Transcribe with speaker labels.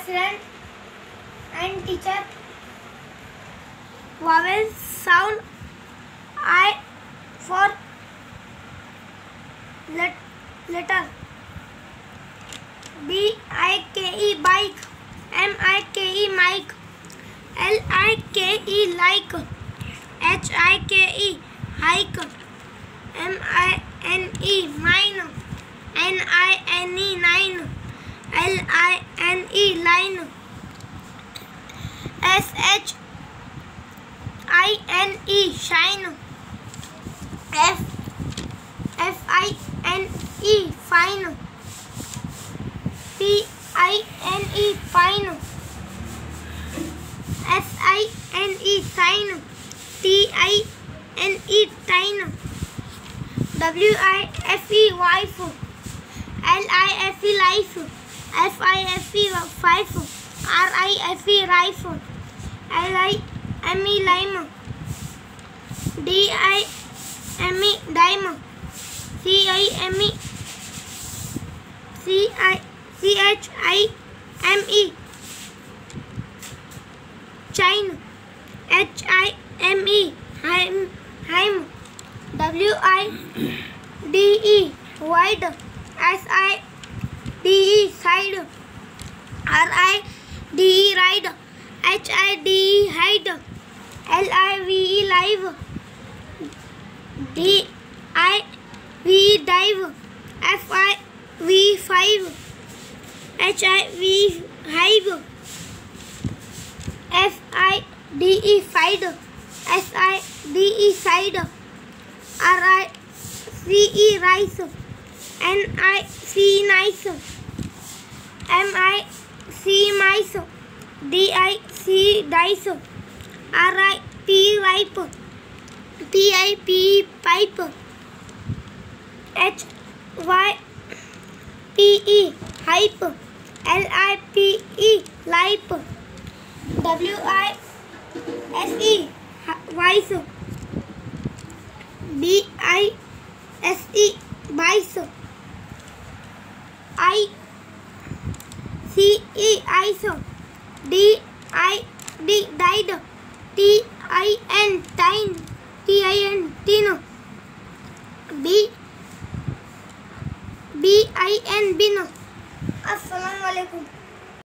Speaker 1: friend and teacher. Vowel sound I for letter. B-I-K-E bike. M-I-K-E mic. L-I-K-E like. H-I-K-E hike. M-I-N-E mine. N-I-N-E nine. L-I-N-E line. S-H-I-N-E shine. F-I-N-E fine. P-I-N-E pine. S-I-N-E sign. T-I-N-E tine. W-I-F-E wife. L-I-F-E life. F-I-F-E fife. R-I-F-E rife. L-I-M-E lime. D-I-M-E dime. C-I-M-E C-H-I-M-E chine. H-I-M-E hime. W-I-D-E wide. S-I-D-E side. R-I-D-E ride. H-I-D-E hide. L-I-V-E live. D-I-V-E dive. F-I-V five. H-I-V hive. F-I-D-E fide. S-I-D-E side. R-I-C-E rice. N-I-C nice. M-I-C mice. D-I-C dice. R-I-P ripe. P-I-P pipe. H-Y-P-E hype. L-I-P-E lipe. W-I-S-E vice. B-I-S-E bice. I-C-E ice. D-I